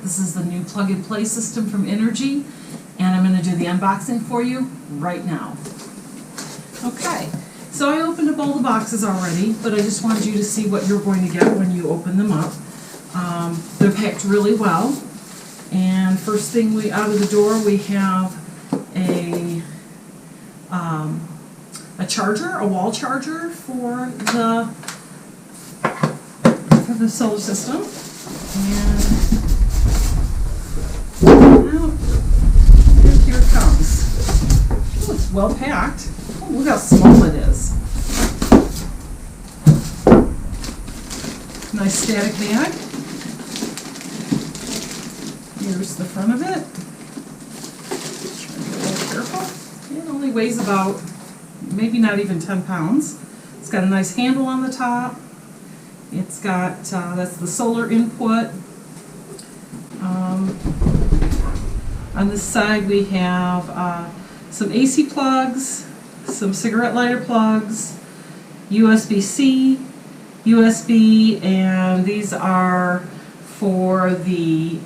This is the new plug-and-play system from Inergy, and I'm going to do the unboxing for you right now. Okay, so I opened up all the boxes already, but I just wanted you to see what you're going to get when you open them up. They're packed really well, and first thing out of the door we have a charger, a wall charger for the solar system. And here it comes. Oh, it's well packed. Oh, look how small it is. Nice static bag. Here's the front of it. Try to be a little careful. It only weighs about, maybe not even 10 pounds. It's got a nice handle on the top. It's got, that's the solar input. On this side we have some AC plugs, some cigarette lighter plugs, USB-C, USB, and these are for the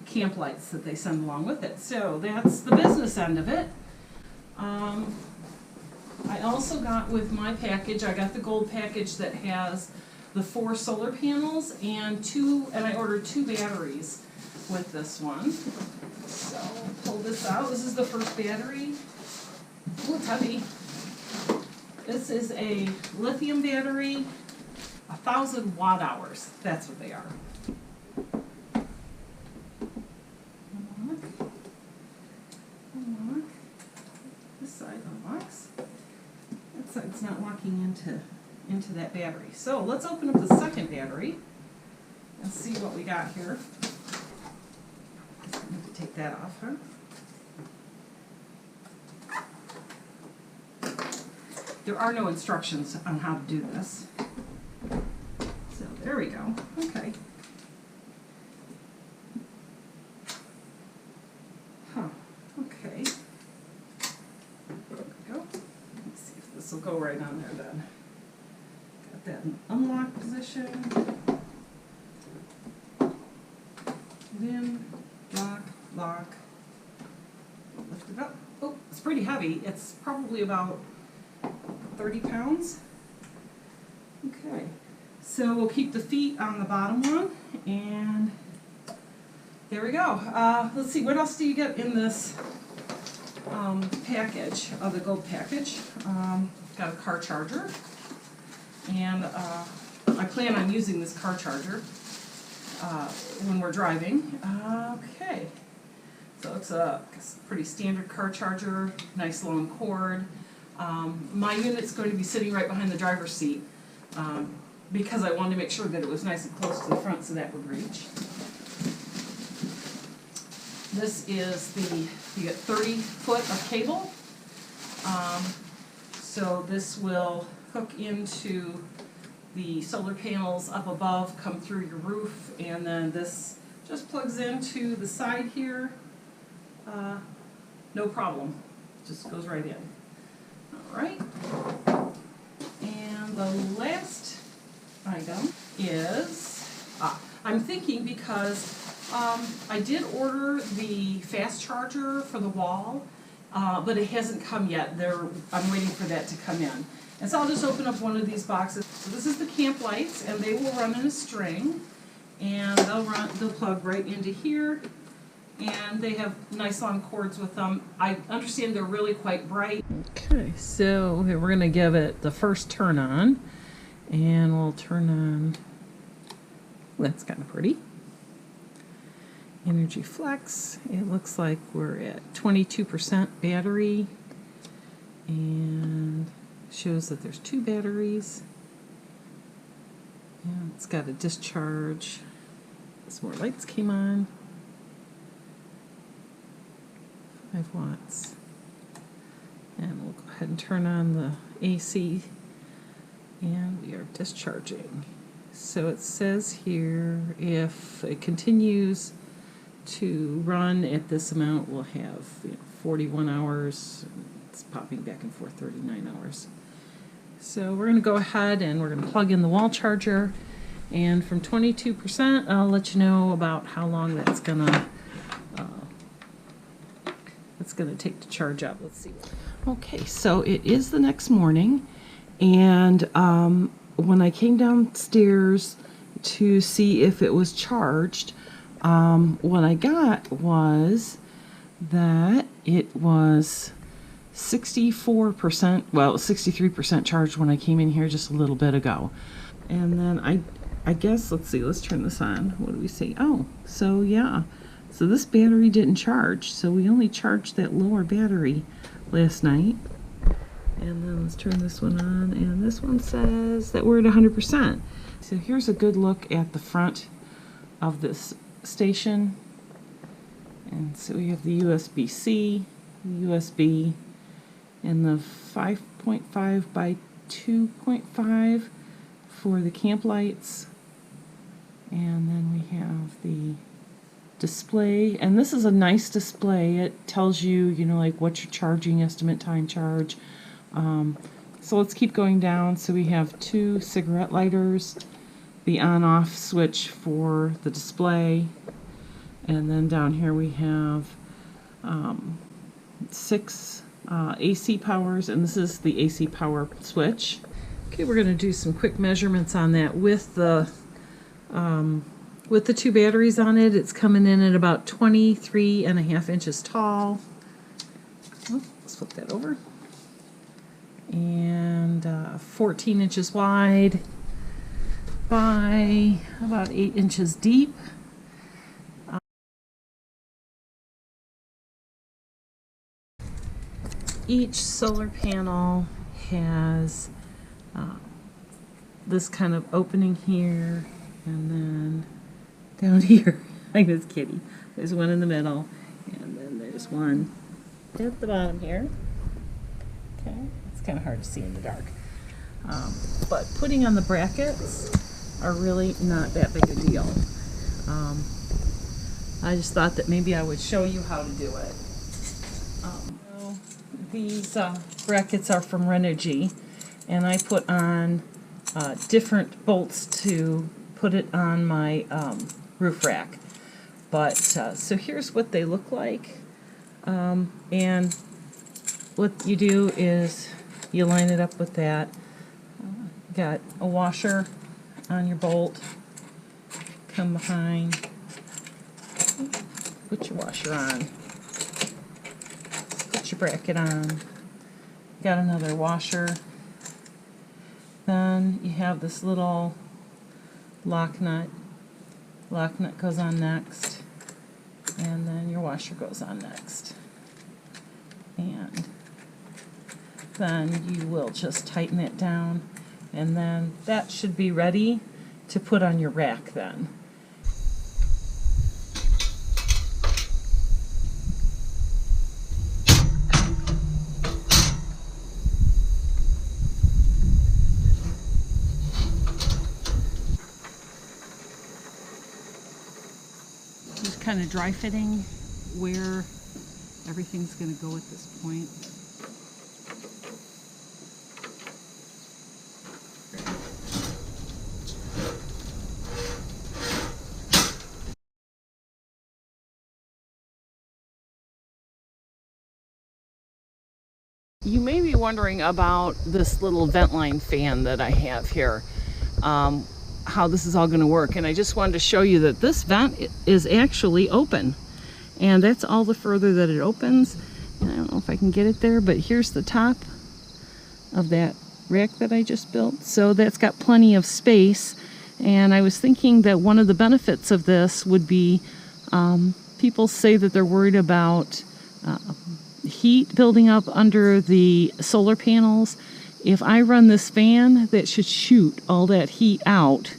camp lights that they send along with it. So that's the business end of it. I also got with my package, I got the gold package that has the 4 solar panels and I ordered 2 batteries with this one. So pull this out. This is the first battery. Ooh, it's heavy. This is a lithium battery, 1,000 watt hours. That's what they are. Unlock. This side unlocks. That side's not locking into that battery. So let's open up the second battery and see what we got here. I need to take that off, huh? There are no instructions on how to do this. So there we go. Okay. Huh. Okay. There we go. Let's see if this will go right on there then. Got that in unlock position. Get in. Lock. Lift it up. Oh, it's pretty heavy. It's probably about 30 pounds. Okay, so we'll keep the feet on the bottom one, and there we go. Let's see, what else do you get in this package, the gold package? Got a car charger, and I plan on using this car charger when we're driving. Okay, so it's a pretty standard car charger, nice long cord. My unit's going to be sitting right behind the driver's seat because I wanted to make sure that it was nice and close to the front so that would reach. This is you get 30 foot of cable. So this will hook into the solar panels up above, come through your roof, and then this just plugs into the side here. No problem, just goes right in. Alright, and the last item is, I'm thinking because I did order the fast charger for the wall, but it hasn't come yet. I'm waiting for that to come in. And so I'll just open up one of these boxes. So this is the camp lights, and they will run in a string, and they'll plug right into here. And they have nice long cords with them. I understand they're really quite bright. Okay, so we're going to give it the first turn on. And we'll turn on, that's kind of pretty. Inergy Flex. It looks like we're at 22% battery. And shows that there's 2 batteries. And it's got a discharge. Some more lights came on. 5 watts. And we'll go ahead and turn on the AC, and we are discharging. So it says here if it continues to run at this amount, we'll have 41 hours. It's popping back and forth, 39 hours. So we're going to go ahead and we're going to plug in the wall charger, And from 22%, I'll let you know about how long that's gonna take to charge up. Let's see. Okay, so it is the next morning, and when I came downstairs to see if it was charged, what I got was that it was 64%, well, 63% charged when I came in here just a little bit ago. And then I guess, let's see, let's turn this on. What do we see? Oh, so yeah. So this battery didn't charge, so we only charged that lower battery last night. And then let's turn this one on, and this one says that we're at 100%. So here's a good look at the front of this station. And so we have the USB-C, the USB, and the 5.5 by 2.5 for the camp lights. And then we have the display, and this is a nice display. It tells you, you know, like what your charging estimate time charge. So let's keep going down. So we have 2 cigarette lighters, the on-off switch for the display, and then down here we have 6 AC powers, and this is the AC power switch. Okay, we're going to do some quick measurements on that with the 2 batteries on it. It's coming in at about 23.5 inches tall. Oh, let's flip that over. And 14 inches wide by about 8 inches deep. Each solar panel has this kind of opening here, and then down here, like this kitty, there's one in the middle, and then there's one at the bottom here. Okay, it's kind of hard to see in the dark. But putting on the brackets are really not that big a deal. I just thought that maybe I would show you how to do it. These brackets are from Inergy, and I put on different bolts to put it on my roof rack. But so here's what they look like, and what you do is you line it up with that. Got a washer on your bolt, come behind, put your washer on, put your bracket on, got another washer, then you have this little lock nut goes on next, and then your washer goes on next, and then you will just tighten it down, and then that should be ready to put on your rack then. Just kind of dry fitting where everything's going to go at this point. You may be wondering about this little vent line fan that I have here, how this is all going to work, and I just wanted to show you that this vent is actually open, and that's all the further that it opens. And I don't know if I can get it there, but here's the top of that rack that I just built, so that's got plenty of space. And I was thinking that one of the benefits of this would be, people say that they're worried about heat building up under the solar panels. If I run this fan, that should shoot all that heat out,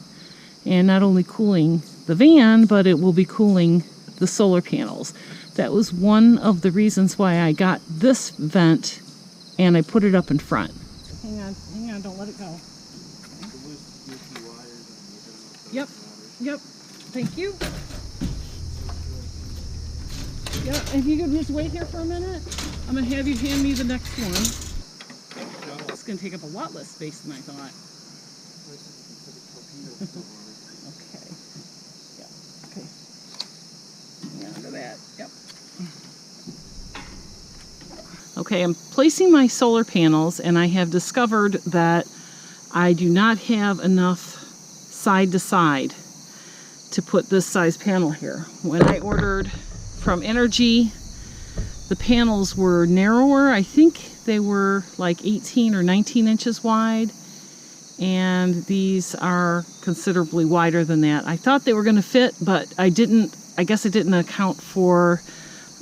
and not only cooling the van, but it will be cooling the solar panels. That was one of the reasons why I got this vent, and I put it up in front. Hang on, don't let it go. Okay. Yep, thank you. Yeah, if you could just wait here for a minute, I'm going to have you hand me the next one. It's going to take up a lot less space than I thought. that. Yep. Okay, I'm placing my solar panels, and I have discovered that I do not have enough side to side to put this size panel here. When I ordered from Inergy, the panels were narrower. I think they were like 18 or 19 inches wide, and these are considerably wider than that. I thought they were going to fit, but I guess I didn't account for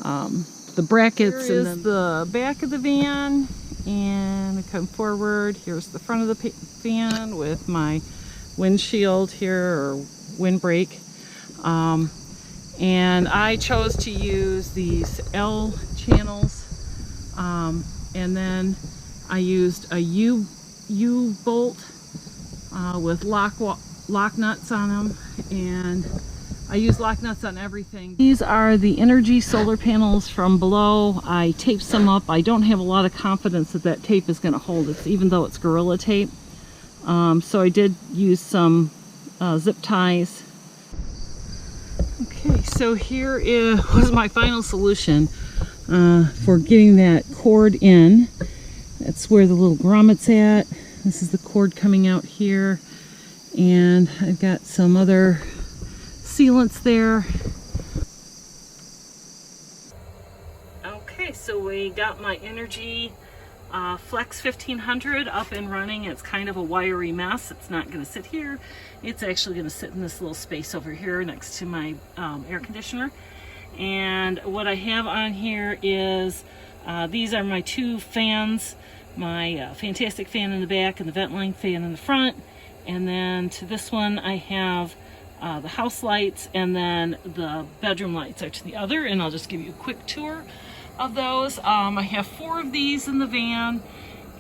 the brackets. Here is the back of the van, and I come forward. Here's the front of the van with my windshield here, or windbreak. And I chose to use these L channels, and then I used a U-bolt with lock nuts on them, and I use lock nuts on everything. These are the Inergy solar panels from below. I taped some up. I don't have a lot of confidence that that tape is going to hold it, even though it's Gorilla Tape. So I did use some zip ties. Okay, so here was my final solution for getting that cord in. That's where the little grommet's at. This is the cord coming out here, and I've got some other sealants there. Okay, so we got my Inergy Flex 1500 up and running. It's kind of a wiry mess. It's not going to sit here. It's actually going to sit in this little space over here next to my air conditioner. And what I have on here is these are my two fans, my Fantastic fan in the back and the Ventline fan in the front. And then to this one I have the house lights, and then the bedroom lights are to the other, and I'll just give you a quick tour of those. I have 4 of these in the van,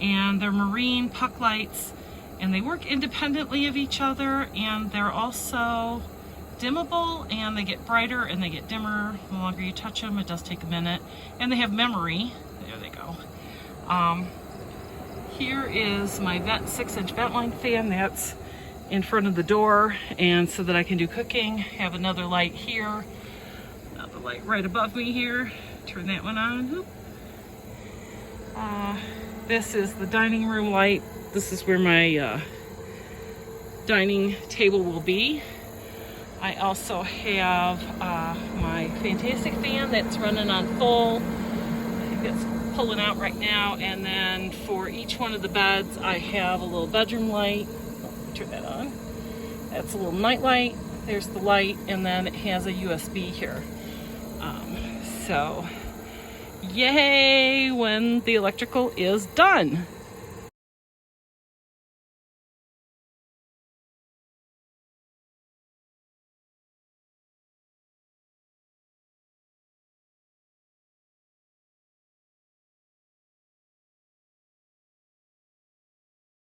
and they're marine puck lights, and they work independently of each other, and they're also dimmable, and they get brighter and they get dimmer the longer you touch them. It does take a minute, and they have memory. There they go. Here is my 6-inch Ventline fan. That's in front of the door, and so that I can do cooking. Have another light here, another light right above me here. Turn that one on. This is the dining room light. This is where my dining table will be. I also have my Fantastic fan that's running on full. I think it's pulling out right now. And then for each one of the beds, I have a little bedroom light. Turn that on. That's a little night light. There's the light, and then it has a USB here. So yay when the electrical is done.